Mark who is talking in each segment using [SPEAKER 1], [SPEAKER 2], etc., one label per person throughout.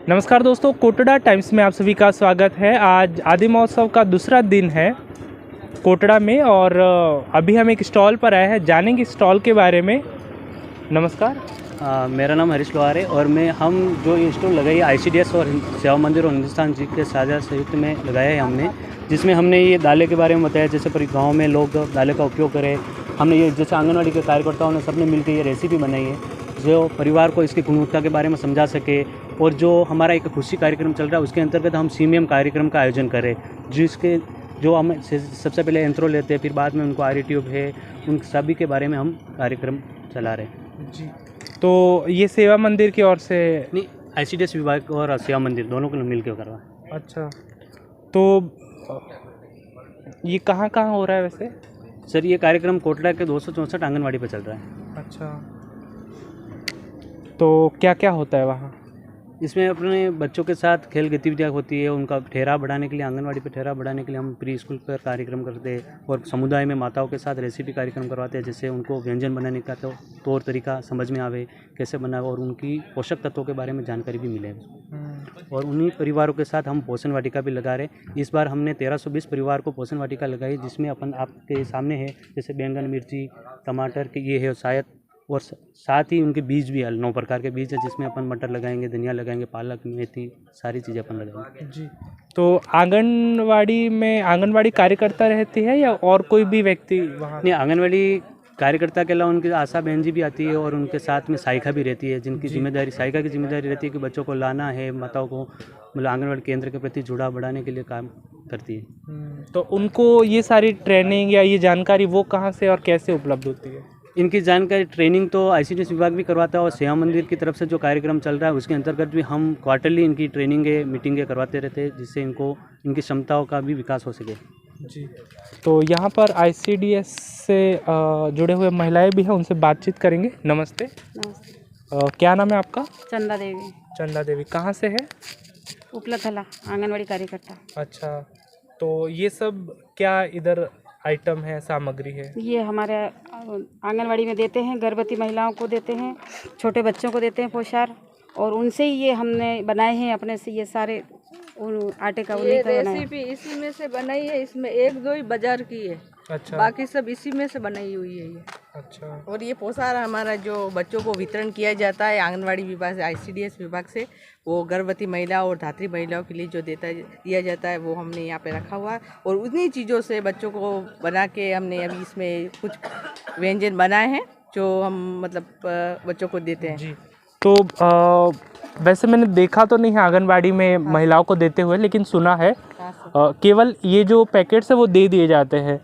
[SPEAKER 1] नमस्कार दोस्तों, कोटड़ा टाइम्स में आप सभी का स्वागत है। आज आदि महोत्सव का दूसरा दिन है कोटड़ा में और अभी हम एक स्टॉल पर आए हैं, जानेंगे स्टॉल के बारे में। नमस्कार।
[SPEAKER 2] मेरा नाम हरीश लोहार है और हम जो ये स्टॉल लगाई ICDS और सेवा मंदिर और हिंदुस्तान जी के साझा संयुक्त में लगाया है हमने, जिसमें हमने ये दालें के बारे में बताया, जैसे पर गाँव में लोग दालें का उपयोग करें। हमने ये जैसे आंगनवाड़ी के कार्यकर्ताओं ने सबने मिलकर ये रेसिपी बनाई है जो परिवार को इसकी गुणवत्ता के बारे में समझा सके। और जो हमारा एक खुशी कार्यक्रम चल रहा है उसके अंतर्गत हम CMM कार्यक्रम का आयोजन करें, जिसके जो हम सबसे पहले इंट्रो लेते हैं, फिर बाद में उनको RE ट्यूब है, उन सभी के बारे में हम कार्यक्रम चला रहे हैं
[SPEAKER 1] जी। तो ये सेवा मंदिर की ओर से
[SPEAKER 2] नहीं, ICDS विभाग और सेवा मंदिर दोनों को मिल के करवा।
[SPEAKER 1] अच्छा, तो ये कहाँ कहाँ हो रहा है वैसे?
[SPEAKER 2] सर, ये कार्यक्रम कोटड़ा के 264 आंगनवाड़ी पर चल रहा है।
[SPEAKER 1] अच्छा, तो क्या क्या होता है वहाँ?
[SPEAKER 2] इसमें अपने बच्चों के साथ खेल गतिविधियाँ होती है, उनका ठहराव बढ़ाने के लिए, आंगनवाड़ी पर ठहराव बढ़ाने के लिए हम प्री स्कूल पर कार्यक्रम करते हैं और समुदाय में माताओं के साथ रेसिपी कार्यक्रम करवाते हैं, जिससे उनको व्यंजन बनाने का तौर तरीका समझ में आवे, कैसे बनावे और उनकी पोषक तत्वों के बारे में जानकारी भी मिले। और उन्हीं परिवारों के साथ हम पोषण वाटिका भी लगा रहे। इस बार हमने 1320 परिवार को पोषण वाटिका लगाई, जिसमें अपन आपके सामने है जैसे बैंगन, मिर्ची, टमाटर के ये है शायद, और साथ ही उनके बीज भी 9 प्रकार के बीज है, जिसमें अपन मटर लगाएंगे, धनिया लगाएंगे, पालक, मेथी, सारी चीज़ें अपन लगाएंगे
[SPEAKER 1] जी। तो आंगनवाड़ी में आंगनवाड़ी कार्यकर्ता रहती है या और कोई भी व्यक्ति वहाँ?
[SPEAKER 2] नहीं, आंगनवाड़ी कार्यकर्ता के अलावा उनकी आशा बहन जी भी आती है और उनके साथ में सहायिका भी रहती है, जिनकी जिम्मेदारी सहायिका की जिम्मेदारी रहती है कि बच्चों को लाना है, माताओं को मतलब आंगनवाड़ी केंद्र के प्रति जुड़ाव बढ़ाने के लिए काम करती है।
[SPEAKER 1] तो उनको ये सारी ट्रेनिंग या ये जानकारी वो कहाँ से और कैसे उपलब्ध होती है?
[SPEAKER 2] इनकी जानकारी ट्रेनिंग तो ICDS विभाग भी करवाता है और सेवा मंदिर की तरफ से जो कार्यक्रम चल रहा है उसके अंतर्गत भी हम क्वार्टरली इनकी ट्रेनिंगें, मीटिंगें करवाते रहते हैं, जिससे इनको इनकी क्षमताओं का भी विकास हो सके।
[SPEAKER 1] जी। तो यहाँ पर ICDS से जुड़े हुए महिलाएं भी हैं, उनसे बातचीत करेंगे। नमस्ते।
[SPEAKER 3] नमस्ते।
[SPEAKER 1] क्या नाम है आपका?
[SPEAKER 3] चंदा देवी।
[SPEAKER 1] चंदा देवी कहाँ से है?
[SPEAKER 3] उपलथला, आंगनवाड़ी कार्यकर्ता।
[SPEAKER 1] अच्छा, तो ये सब क्या इधर आइटम है, सामग्री है?
[SPEAKER 3] ये हमारे आंगनवाड़ी में देते हैं, गर्भवती महिलाओं को देते हैं, छोटे बच्चों को देते हैं पोषार, और उनसे ही ये हमने बनाए हैं अपने से, ये सारे आटे का
[SPEAKER 4] ये रेसिपी इसी में से बनाई है। इसमें 1-2 ही बाजार की है।
[SPEAKER 1] अच्छा,
[SPEAKER 4] बाकी सब इसी में से बनाई हुई है ये।
[SPEAKER 1] अच्छा।
[SPEAKER 5] और ये पोषार हमारा जो बच्चों को वितरण किया जाता है आंगनवाड़ी विभाग से, ICDS विभाग से, वो गर्भवती महिला और धात्री महिलाओं के लिए जो दिया जाता है वो हमने यहाँ पे रखा हुआ है। और उन्हीं चीज़ों से बच्चों को बना के हमने अभी इसमें कुछ व्यंजन बनाए हैं जो हम मतलब बच्चों को देते हैं।
[SPEAKER 1] जी। तो वैसे मैंने देखा तो नहीं है आंगनबाड़ी में महिलाओं को देते हुए, लेकिन सुना है केवल ये जो पैकेट्स है वो दे दिए जाते हैं।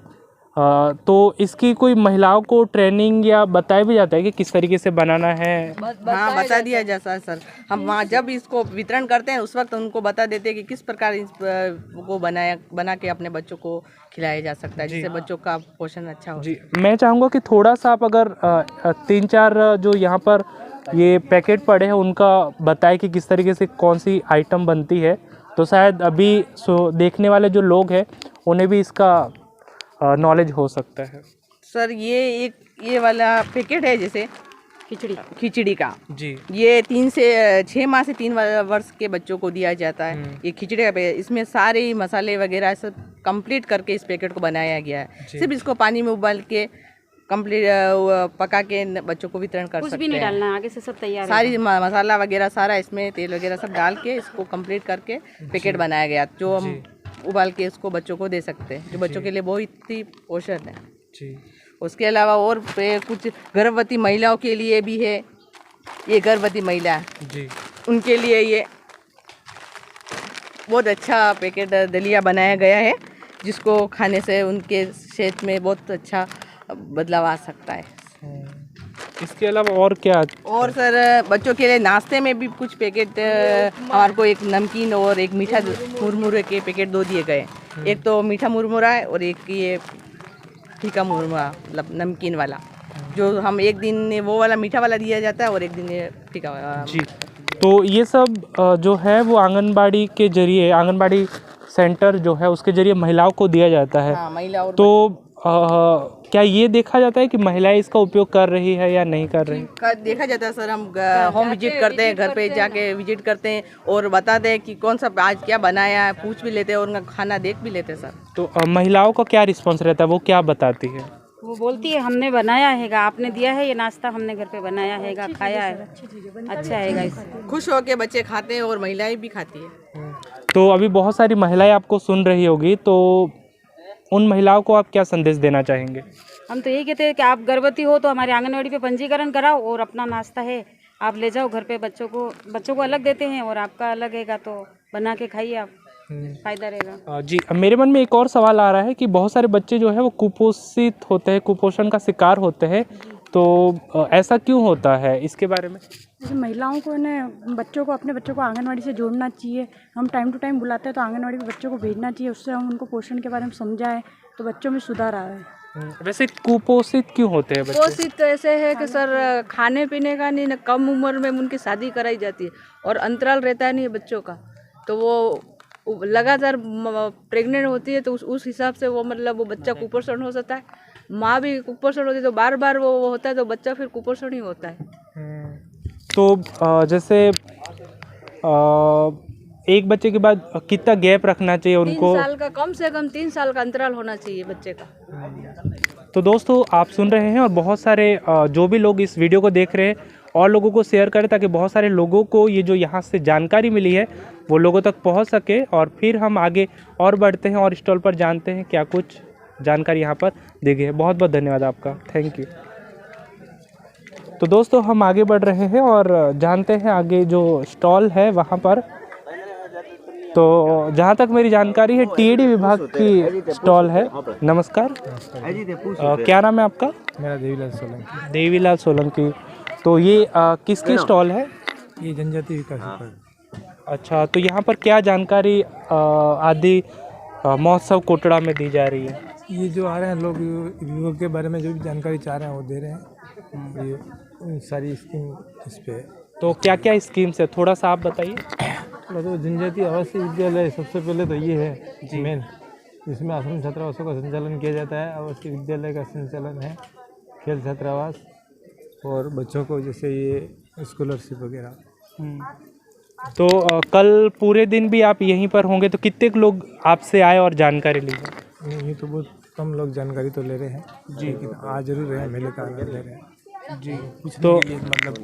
[SPEAKER 1] तो इसकी कोई महिलाओं को ट्रेनिंग या बताया भी जाता है कि किस तरीके से बनाना है?
[SPEAKER 5] हाँ, बता दिया जाता है सर। हम वहाँ जब इसको वितरण करते हैं उस वक्त उनको बता देते हैं कि किस प्रकार इसको बना के अपने बच्चों को खिलाया जा सकता है, जिससे बच्चों का पोषण अच्छा हो।
[SPEAKER 1] जी, मैं चाहूँगा कि थोड़ा सा आप अगर 3-4 जो यहाँ पर ये पैकेट पड़े हैं उनका बताएं कि किस तरीके से कौन सी आइटम बनती है, तो शायद अभी देखने वाले जो लोग हैं उन्हें भी इसका नॉलेज हो सकता है।
[SPEAKER 5] सर, ये वाला पैकेट है जैसे खिचड़ी का।
[SPEAKER 1] जी।
[SPEAKER 5] ये 6 माह से 3 वर्ष के बच्चों को दिया जाता है। ये खिचड़ी का इसमें सारे मसाले वगैरह सब कंप्लीट करके इस पैकेट को बनाया गया है। सिर्फ इसको पानी में उबाल के कंप्लीट पका के बच्चों को वितरण कर सकते हैं।
[SPEAKER 3] कुछ भी नहीं डालना, आगे से सब तैयार है।
[SPEAKER 5] सारी मसाला वगैरह सारा इसमें तेल वगैरह सब डाल के इसको कंप्लीट करके पैकेट बनाया गया, जो हम उबाल के इसको बच्चों को दे सकते हैं, जो बच्चों के लिए बहुत ही पोषण है।
[SPEAKER 1] जी।
[SPEAKER 5] उसके अलावा और कुछ गर्भवती महिलाओं के लिए भी है। ये गर्भवती महिला
[SPEAKER 1] जी,
[SPEAKER 5] उनके लिए ये बहुत अच्छा पैकेट दलिया बनाया गया है, जिसको खाने से उनके सेहत में बहुत अच्छा बदलाव आ सकता है।
[SPEAKER 1] इसके अलावा और क्या?
[SPEAKER 5] और सर, बच्चों के लिए नाश्ते में भी कुछ पैकेट हमारे को, एक नमकीन और एक मीठा मुरमुरे के पैकेट 2 दिए गए। एक तो मीठा मुरमुरा है और एक ये फीका मुरमुरा, मतलब नमकीन वाला, जो हम एक दिन वो वाला मीठा वाला दिया जाता है और एक दिन ये फीका वाला।
[SPEAKER 1] जी। तो ये सब जो है वो आंगनबाड़ी के जरिए, आंगनबाड़ी सेंटर जो है उसके जरिए महिलाओं को दिया जाता है।
[SPEAKER 5] हाँ, महिला और
[SPEAKER 1] तो क्या ये देखा जाता है कि महिलाएं इसका उपयोग कर रही है या नहीं कर रही?
[SPEAKER 5] देखा जाता है सर, हम होम विजिट करते हैं, घर पे जाके विजिट करते हैं और बताते हैं कि कौन सा आज क्या बनाया है, पूछ भी लेते हैं और उनका खाना देख भी लेते हैं सर।
[SPEAKER 1] तो महिलाओं का क्या रिस्पॉन्स रहता है, वो क्या बताती है?
[SPEAKER 3] वो बोलती है हमने बनाया हैगा, आपने दिया है ये नाश्ता, हमने घर पे बनाया हैगा, खाया है, अच्छा हैगा इससे।
[SPEAKER 5] खुश होके बच्चे खाते हैं और महिलाएं भी खाती है।
[SPEAKER 1] तो अभी बहुत सारी महिलाएं आपको सुन रही होगी, तो उन महिलाओं को आप क्या संदेश देना चाहेंगे?
[SPEAKER 3] हम तो यही कहते हैं कि आप गर्भवती हो तो हमारे आंगनवाड़ी पे पंजीकरण कराओ और अपना नाश्ता है आप ले जाओ घर पे, बच्चों को अलग देते हैं और आपका अलग हैगा, तो बना के खाइए आप, फायदा रहेगा।
[SPEAKER 1] जी, मेरे मन में एक और सवाल आ रहा है कि बहुत सारे बच्चे जो है वो कुपोषित होते हैं, कुपोषण का शिकार होते हैं, तो ऐसा क्यों होता है, इसके बारे में?
[SPEAKER 6] जैसे महिलाओं को अपने बच्चों को आंगनवाड़ी से जोड़ना चाहिए। हम टाइम टू टाइम बुलाते हैं तो आंगनवाड़ी में बच्चों को भेजना चाहिए, उससे हम उनको पोषण के बारे में समझाएं तो बच्चों में सुधार आए।
[SPEAKER 1] वैसे कुपोषित क्यों होते हैं बच्चे?
[SPEAKER 4] कुपोषित तो ऐसे है कि सर खाने पीने का नहीं, कम उम्र में उनकी शादी कराई जाती है और अंतराल रहता है नहीं बच्चों का, तो वो लगातार प्रेग्नेंट होती है, तो उस हिसाब से वो मतलब वो बच्चा कुपोषण हो सकता है। माँ भी कुपोषण होती है तो बार बार वो होता है तो बच्चा फिर कुपोषण ही होता है।
[SPEAKER 1] तो जैसे एक बच्चे के बाद कितना गैप रखना चाहिए उनको?
[SPEAKER 4] 3 साल का, कम से कम 3 साल का अंतराल होना चाहिए बच्चे का।
[SPEAKER 1] तो दोस्तों आप सुन रहे हैं, और बहुत सारे जो भी लोग इस वीडियो को देख रहे हैं और लोगों को शेयर करें, ताकि बहुत सारे लोगों को ये जो यहाँ से जानकारी मिली है वो लोगों तक पहुँच सके, और फिर हम आगे और बढ़ते हैं और स्टॉल पर जानते हैं क्या कुछ जानकारी यहाँ पर दी गई है। बहुत बहुत धन्यवाद आपका, थैंक यू। तो दोस्तों हम आगे बढ़ रहे हैं और जानते हैं आगे जो स्टॉल है वहाँ पर। तो जहाँ तक मेरी जानकारी है टीएडी विभाग की स्टॉल है। नमस्कार, क्या नाम है आपका?
[SPEAKER 7] मेरा देवीलाल सोलंकी।
[SPEAKER 1] देवीलाल सोलंकी। तो ये किसकी स्टॉल है?
[SPEAKER 7] ये जनजाति विकास विभाग।
[SPEAKER 1] अच्छा, तो यहाँ पर क्या जानकारी आदि महोत्सव कोटड़ा में दी जा रही है?
[SPEAKER 7] ये जो आ रहे हैं लोग युवक के बारे में जो भी जानकारी चाह रहे हैं वो दे रहे हैं। ये सारी स्कीम इस पे।
[SPEAKER 1] तो क्या क्या स्कीम्स है, थोड़ा सा आप बताइए।
[SPEAKER 7] तो जनजाति आवासीय विद्यालय सबसे पहले तो ये है मेन, जिसमें आश्रम छात्रावासों का संचालन किया जाता है। आवासीय विद्यालय का संचालन है, खेल छात्रावास और बच्चों को जैसे ये स्कॉलरशिप वगैरह।
[SPEAKER 1] तो कल पूरे दिन भी आप यहीं पर होंगे, तो कितने लोग आपसे आए और जानकारी ली है?
[SPEAKER 7] ये तो बहुत कम लोग जानकारी तो ले रहे हैं जी, लेकिन आज जरूर रहे हैं, मेले का आनंद ले रहे हैं जी। तो मतलब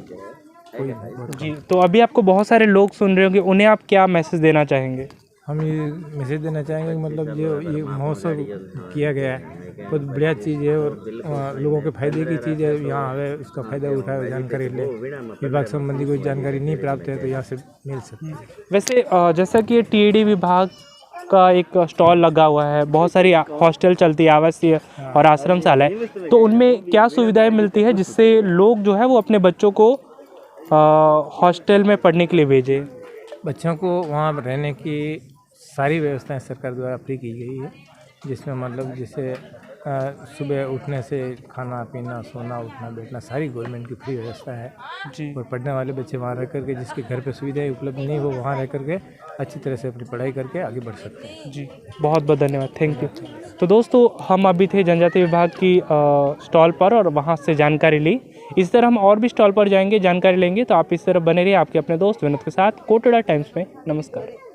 [SPEAKER 7] कोई
[SPEAKER 1] जी, तो अभी आपको बहुत सारे लोग सुन रहे होंगे, उन्हें आप क्या मैसेज देना चाहेंगे?
[SPEAKER 7] हम ये मैसेज देना चाहेंगे कि मतलब जो ये महोत्सव किया गया है बहुत बढ़िया चीज़ है और लोगों के फायदे की चीज़ है। यहाँ आवे, उसका फ़ायदा उठाए और जानकारी ले। विभाग संबंधी कोई जानकारी नहीं प्राप्त है तो यहाँ से मिल सकती है।
[SPEAKER 1] वैसे जैसा कि टीएडी विभाग का एक स्टॉल लगा हुआ है, बहुत सारी हॉस्टल चलती है, आवासीय और आश्रम शालाएं, तो उनमें क्या सुविधाएं मिलती है जिससे लोग जो है वो अपने बच्चों को हॉस्टल में पढ़ने के लिए भेजें?
[SPEAKER 7] बच्चों को वहाँ रहने की सारी व्यवस्थाएं सरकार द्वारा फ्री की गई है, जिसमें मतलब जैसे सुबह उठने से खाना पीना, सोना, उठना बैठना सारी गवर्नमेंट की फ्री व्यवस्था है
[SPEAKER 1] जी।
[SPEAKER 7] और पढ़ने वाले बच्चे वहाँ रह करके, जिसके घर पे सुविधाएं उपलब्ध नहीं, वो वहाँ रह करके अच्छी तरह से अपनी पढ़ाई करके आगे बढ़ सकते हैं
[SPEAKER 1] जी। बहुत बहुत धन्यवाद, थैंक यू। तो दोस्तों हम अभी थे जनजाति विभाग की स्टॉल पर और वहाँ से जानकारी ली। इस तरह हम और भी स्टॉल पर जाएंगे, जानकारी लेंगे, तो आप इस तरह बने रहिए आपके अपने दोस्त विनोद के साथ कोटड़ा टाइम्स में। नमस्कार।